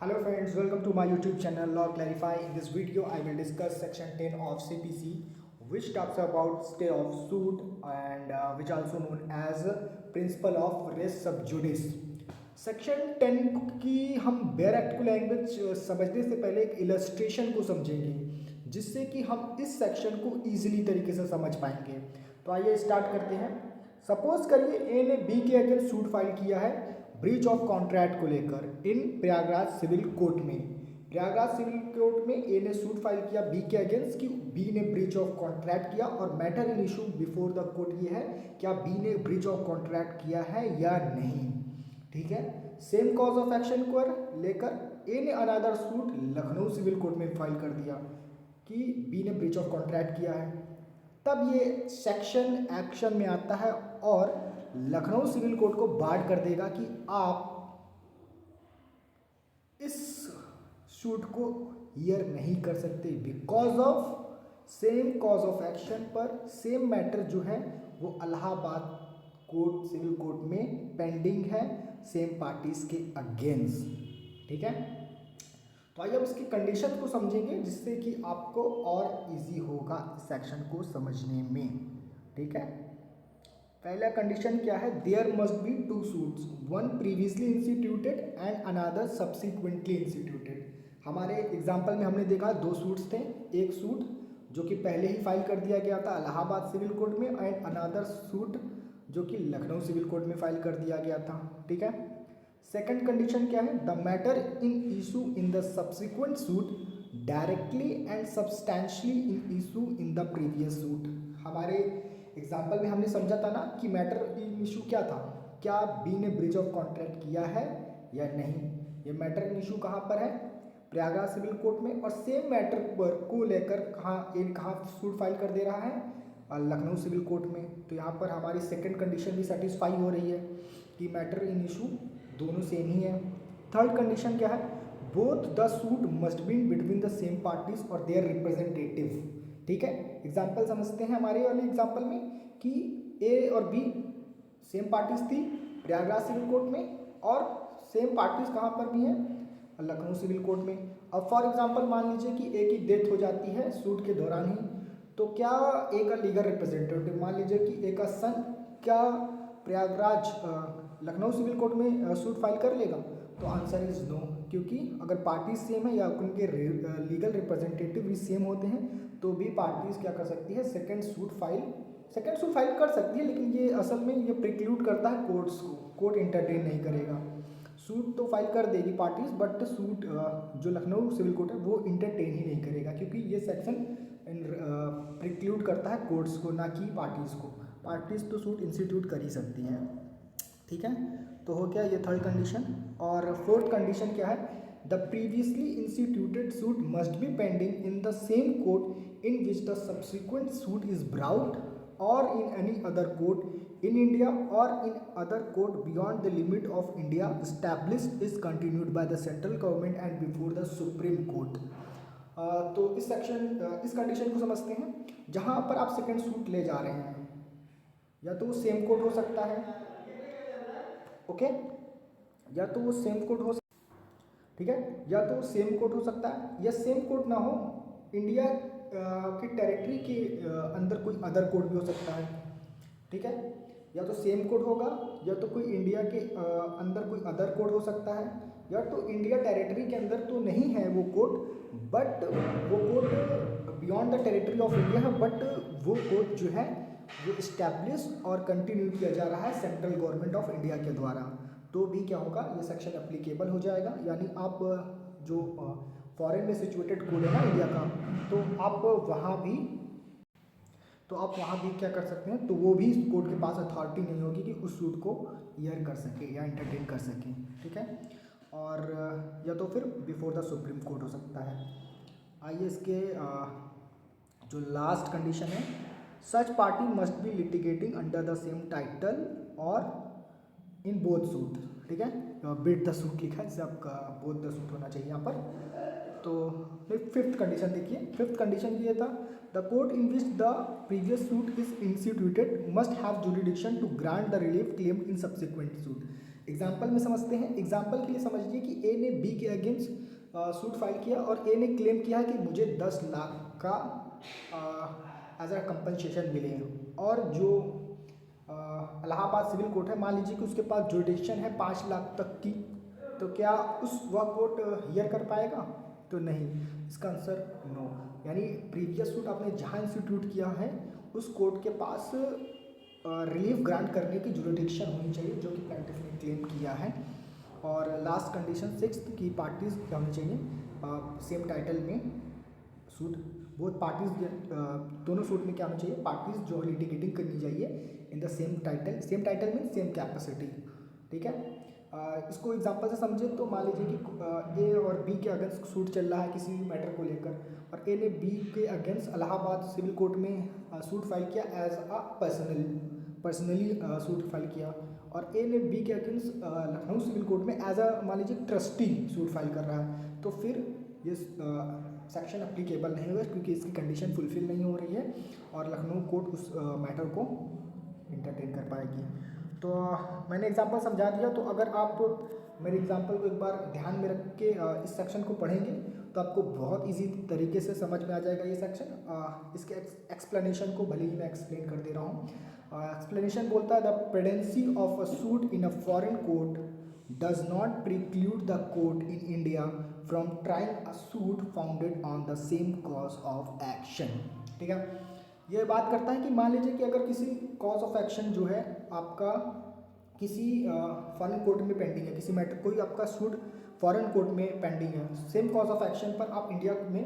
Hello friends, welcome to my YouTube channel Law Clarify. In this video, I will discuss section 10 of CPC, which talks about stay of suit and which also known as principle of res sub judice. Section 10 की हम bare act को language समझने से पहले एक illustration को समझेंगे, जिससे कि हम इस सेक्शन को इजीली तरीके से समझ पाएंगे। तो आइए स्टार्ट करते हैं। सपोज करिए ए ने बी के अगेंस्ट सूट फाइल किया है ब्रीच ऑफ कॉन्ट्रैक्ट को लेकर इन प्रयागराज सिविल कोर्ट में। प्रयागराज सिविल कोर्ट में ए ने सूट फाइल किया बी के अगेंस्ट कि बी ने ब्रीच ऑफ कॉन्ट्रैक्ट किया, और matter in issue before the court ये है क्या बी ने ब्रीच ऑफ कॉन्ट्रैक्ट किया है या नहीं। ठीक है, सेम कॉज ऑफ एक्शन को लेकर ए ने another suit Lucknow civil court में फाइल कर दिया कि बी ने ब्रीच ऑफ कॉन्ट्रैक्ट किया है। तब ये सेक्शन एक्शन में आता है और लखनऊ सिविल कोर्ट को बार कर देगा कि आप इस सूट को हियर नहीं कर सकते because of same cause of action पर सेम मैटर जो है वो इलाहाबाद कोर्ट सिविल कोर्ट में पेंडिंग है सेम पार्टीज के अगेंस्ट। ठीक है, तो आइए अब इसकी कंडीशन को समझेंगे जिससे कि आपको और इजी होगा सेक्शन को समझने में। ठीक है, पहला कंडीशन क्या है, there must be two suits, one previously instituted and another subsequently instituted. हमारे एग्जाम्पल में हमने देखा दो सूट्स थे, एक सूट जो कि पहले ही फाइल कर दिया गया था इलाहाबाद सिविल कोर्ट में एंड अनदर सूट जो कि लखनऊ सिविल कोर्ट में फाइल कर दिया गया था। ठीक है, सेकंड कंडीशन क्या है, the matter in issue in the subsequent suit directly and substantially in issue in the previous suit. हमारे एग्जाम्पल में हमने समझा था ना कि मैटर इन इशू क्या था, क्या बी ने ब्रीच ऑफ कॉन्ट्रैक्ट किया है या नहीं। ये मैटर इन इशू कहाँ पर है, प्रयागराज सिविल कोर्ट में, और सेम मैटर पर को लेकर कहाँ सूट फाइल कर दे रहा है, लखनऊ सिविल कोर्ट में। तो यहाँ पर हमारी सेकंड कंडीशन भी सेटिस्फाई हो रही है कि मैटर इन इशू दोनों सेम ही है। थर्ड कंडीशन क्या है, both the suit must be between the same parties और देयर रिप्रेजेंटेटिव। ठीक है, एग्जाम्पल समझते हैं हमारे वाले एग्जाम्पल में कि ए और बी सेम पार्टीज थी प्रयागराज सिविल कोर्ट में, और सेम पार्टीज कहाँ पर भी हैं, लखनऊ सिविल कोर्ट में। अब फॉर एग्जाम्पल मान लीजिए कि ए की डेथ हो जाती है सूट के दौरान ही, तो क्या ए का लीगल रिप्रेजेंटेटिव, मान लीजिए कि ए का सन क्या प्रयागराज लखनऊ सिविल कोर्ट में सूट फाइल कर लेगा, तो आंसर इज नो, क्योंकि अगर पार्टीज सेम है या उनके लीगल रिप्रेजेंटेटिव भी सेम होते हैं तो भी पार्टीज क्या कर सकती है, सेकंड सूट फाइल कर सकती है। लेकिन ये असल में ये प्रिक्लूड करता है कोर्ट्स को, कोर्ट इंटरटेन नहीं करेगा। सूट तो फाइल कर देगी पार्टीज, बट सूट जो लखनऊ सिविल कोर्ट है वो इंटरटेन ही नहीं करेगा, क्योंकि ये सेक्शन प्रिक्लूड करता है कोर्ट्स को, ना कि पार्टीज को। पार्टीज तो सूट इंस्टीट्यूट कर ही सकती हैं। ठीक है, तो हो गया ये थर्ड कंडीशन। और फोर्थ कंडीशन क्या है, the previously instituted suit must be pending in the same court in which the subsequent suit is brought और in any other court in India और in other court beyond the limit of India established is continued by the central government and before the supreme court. तो इस condition को समझते हैं, जहाँ पर आप सेकंड सूट ले जा रहे हैं या तो वो सेम कोर्ट हो सकता है, ओके, या तो वो सेम कोर्ट हो, ठीक है, या तो सेम कोर्ट हो सकता है या सेम कोर्ट ना हो, इंडिया की टेरिटरी के अंदर कोई अदर कोर्ट भी हो सकता है। ठीक है, या तो सेम कोर्ट होगा या तो कोई इंडिया के अंदर कोई अदर कोर्ट हो सकता है, या तो इंडिया टेरिटरी के अंदर तो नहीं है वो कोर्ट, बट वो court beyond the territory of India है, बट वो कोर्ट जो है वो इस्टेब्लिश और कंटिन्यू किया जा रहा है सेंट्रल गवर्नमेंट ऑफ इंडिया के द्वारा, तो भी क्या होगा, ये सेक्शन एप्लीकेबल हो जाएगा। यानी आप जो फॉरेन में सिचुएटेड कोड है ना इंडिया का, तो आप वहाँ भी क्या कर सकते हैं, तो वो भी कोर्ट के पास अथॉरिटी नहीं होगी कि उस सूट को हियर कर सके या इंटरटेन कर सके। ठीक है, और या तो फिर बिफोर द सुप्रीम कोर्ट हो सकता है। आइए इसके जो लास्ट कंडीशन है, सच party must be litigating under the same title और इन बोथ सूट। ठीक है, बिट द सूट लिखा है, जैसे आपका बोथ द सूट होना चाहिए यहाँ पर। तो फिफ्थ कंडीशन देखिए, फिफ्थ कंडीशन ये था, the court in which the previous suit is instituted must have jurisdiction to grant the relief claimed in subsequent suit. Example में समझते हैं। एग्जाम्पल के लिए समझिए कि ए ने बी के अगेंस्ट सूट फाइल किया और ए ने क्लेम किया कि मुझे 10 लाख का एज अ कंपनसेशन मिले, और जो इलाहाबाद सिविल कोर्ट है, मान लीजिए कि उसके पास जुडिक्शन है 5 लाख तक की, तो क्या वह कोर्ट हियर कर पाएगा? तो नहीं, इसका आंसर नो। यानी प्रीवियस सूट आपने जहाँ इंस्टीट्यूट किया है उस कोर्ट के पास रिलीफ ग्रांट करने की जुडिक्शन होनी चाहिए, जो कि प्लेंटिफ ने क्लेम किया है। और लास्ट कंडीशन 6th की पार्टीज क्या होनी चाहिए सेम टाइटल में सूट, वो पार्टीज दोनों सूट में क्या होना चाहिए, पार्टीज जो लिटिगेटिंग करनी चाहिए इन the same title. Same title mean same capacity, ठीक है। इसको एग्जांपल से समझे तो मान लीजिए कि ए और बी के अगेंस्ट सूट चल रहा है किसी मैटर को लेकर, और ए ने बी के अगेंस्ट इलाहाबाद सिविल कोर्ट में सूट फाइल किया as a personally suit file किया, और ए ने बी के अगेंस्ट लखनऊ सिविल कोर्ट में एज अ मान लीजिए ट्रस्टी सूट फाइल कर रहा है, तो फिर ये सेक्शन अप्लीकेबल नहीं होगा क्योंकि इसकी कंडीशन फुलफिल नहीं हो रही है और लखनऊ कोर्ट उस मैटर को इंटरटेन कर पाएगी। तो मैंने एग्जांपल समझा दिया। तो अगर आप मेरे एग्जांपल को एक बार ध्यान में रख के इस सेक्शन को पढ़ेंगे तो आपको बहुत इजी तरीके से समझ में आ जाएगा ये सेक्शन। इसके एक्सप्लेनेशन को भले ही मैं एक्सप्लेन कर दे रहा हूँ। एक्सप्लेनेशन बोलता है the pendency of a suit in a foreign court does not preclude the court in India from trying a suit founded on the same cause of action। ठीक है, यह बात करता है कि मान लीजिए कि अगर किसी कॉज ऑफ एक्शन जो है आपका किसी फॉरेन कोर्ट में पेंडिंग है, किसी मैटर कोई आपका सूट फॉरेन कोर्ट में पेंडिंग है, सेम कॉज ऑफ एक्शन पर आप इंडिया में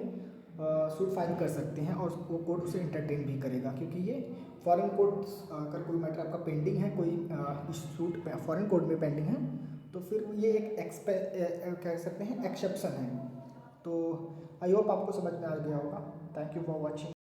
सूट फाइल कर सकते हैं और वो कोर्ट उसे इंटरटेन भी करेगा, क्योंकि ये फॉरेन कोर्ट अगर कोई मैटर आपका पेंडिंग है, कोई सूट फॉरेन कोर्ट में पेंडिंग है, तो फिर ये एक कह सकते हैं एक्सेप्शन है। तो आई होप आपको समझ में आ गया होगा। Thank you for watching.